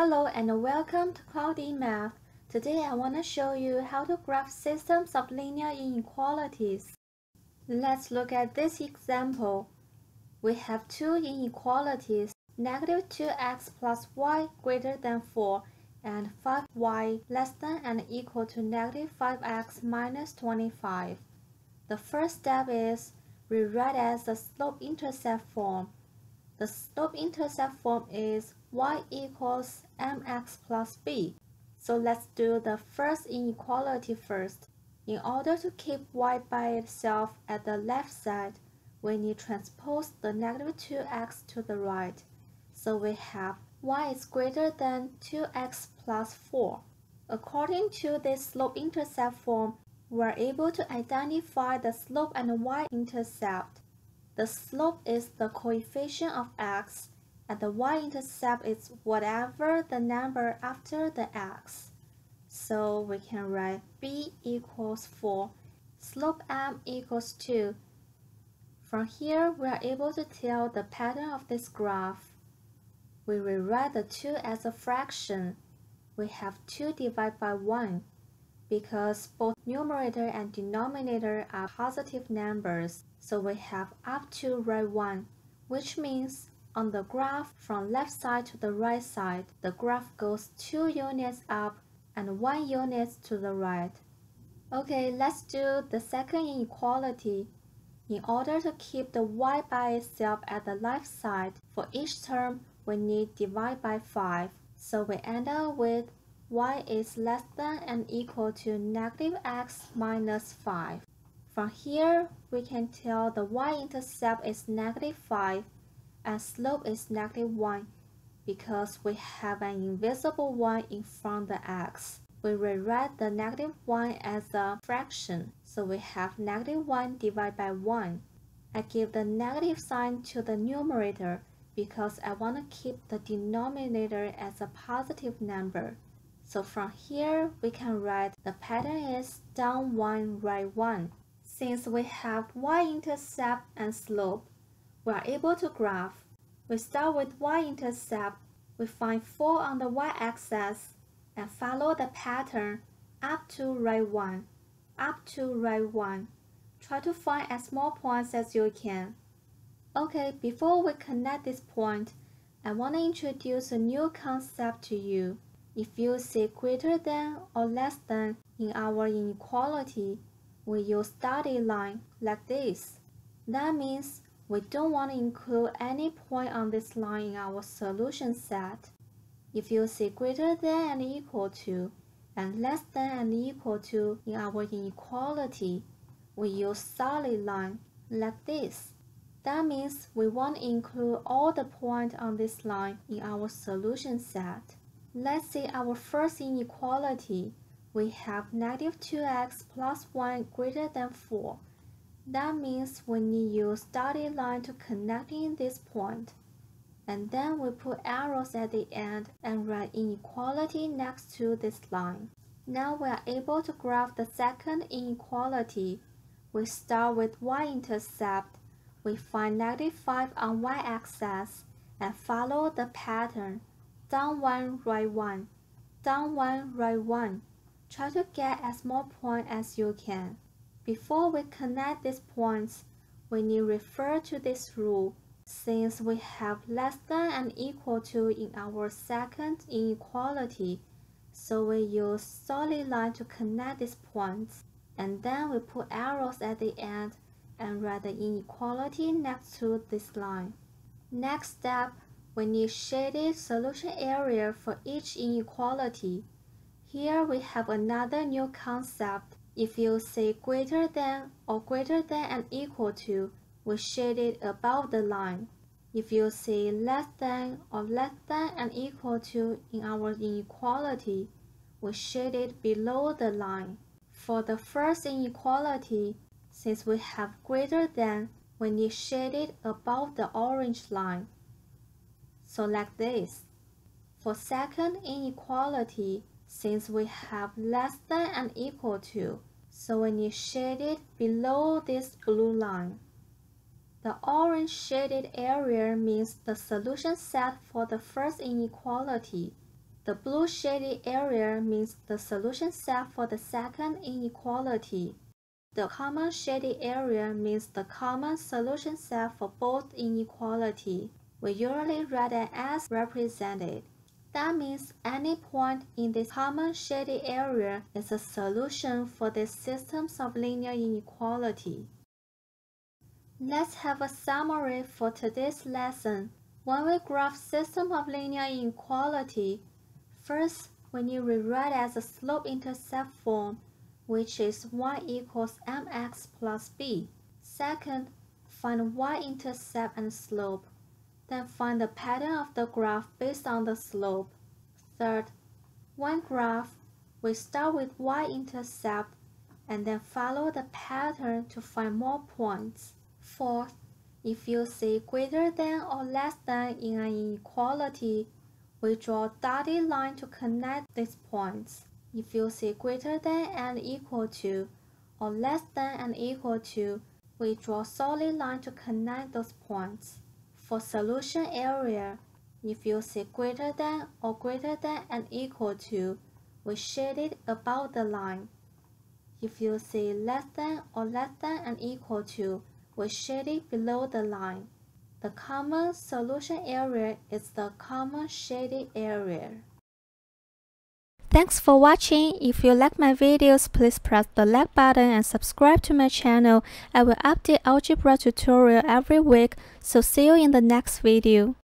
Hello and welcome to Cloudy Math. Today I want to show you how to graph systems of linear inequalities. Let's look at this example. We have two inequalities, negative 2x plus y greater than 4 and 5y less than and equal to negative 5x minus 25. The first step is rewrite as the slope-intercept form. The slope-intercept form is y equals mx plus b. So let's do the first inequality first. In order to keep y by itself at the left side, we need to transpose the negative 2x to the right. So we have y is greater than 2x plus 4. According to this slope-intercept form, we are able to identify the slope and y-intercept. The slope is the coefficient of x, and the y-intercept is whatever the number after the x. So we can write b equals 4, slope m equals 2. From here, we are able to tell the pattern of this graph. We rewrite the 2 as a fraction. We have 2 divided by 1. Because both numerator and denominator are positive numbers, so we have up to right 1, which means on the graph from left side to the right side, the graph goes 2 units up and 1 unit to the right. Okay, let's do the second inequality. In order to keep the y by itself at the left side, for each term we need divide by 5, so we end up with y is less than and equal to negative x minus 5. From here, we can tell the y-intercept is negative 5 and slope is negative 1 because we have an invisible 1 in front of the x. We rewrite the negative 1 as a fraction, so we have negative 1 divided by 1. I give the negative sign to the numerator because I want to keep the denominator as a positive number. So from here, we can write the pattern is down 1, right 1. Since we have y-intercept and slope, we are able to graph. We start with y-intercept. We find 4 on the y-axis and follow the pattern up to right 1, up to right 1. Try to find as more points as you can. Okay, before we connect this point, I want to introduce a new concept to you. If you see greater than or less than in our inequality, we use dotted line like this. That means we don't want to include any point on this line in our solution set. If you see greater than and equal to and less than and equal to in our inequality, we use solid line like this. That means we want to include all the points on this line in our solution set. Let's see our first inequality. We have negative 2x plus 1 greater than 4. That means we need to use dotted line to connect in this point. And then we put arrows at the end and write inequality next to this line. Now we are able to graph the second inequality. We start with y-intercept. We find negative 5 on y-axis and follow the pattern. Down 1, right 1, down 1, right 1. Try to get as more points as you can. Before we connect these points, we need to refer to this rule. Since we have less than and equal to in our second inequality, so we use solid line to connect these points. And then we put arrows at the end and write the inequality next to this line. Next step, we need shaded solution area for each inequality. Here we have another new concept. If you say greater than or greater than and equal to, we shade it above the line. If you say less than or less than and equal to in our inequality, we shade it below the line. For the first inequality, since we have greater than, we need shade it above the orange line. So like this. For second inequality, since we have less than and equal to, so we need shade it below this blue line. The orange shaded area means the solution set for the first inequality. The blue shaded area means the solution set for the second inequality. The common shaded area means the common solution set for both inequalities. We usually write it as represented. That means any point in this common shaded area is a solution for this systems of linear inequality. Let's have a summary for today's lesson. When we graph system of linear inequality, first we need to rewrite as a slope-intercept form, which is y equals mx plus b. Second, find y-intercept and slope. Then find the pattern of the graph based on the slope. Third, when graph, we start with y-intercept and then follow the pattern to find more points. Fourth, if you see greater than or less than in an inequality, we draw a dotted line to connect these points. If you see greater than and equal to or less than and equal to, we draw a solid line to connect those points. For solution area, if you see greater than or greater than and equal to, we shade it above the line. If you see less than or less than and equal to, we shade it below the line. The common solution area is the common shaded area. Thanks for watching. If you like my videos, please press the like button and subscribe to my channel. I will update algebra tutorial every week, so see you in the next video.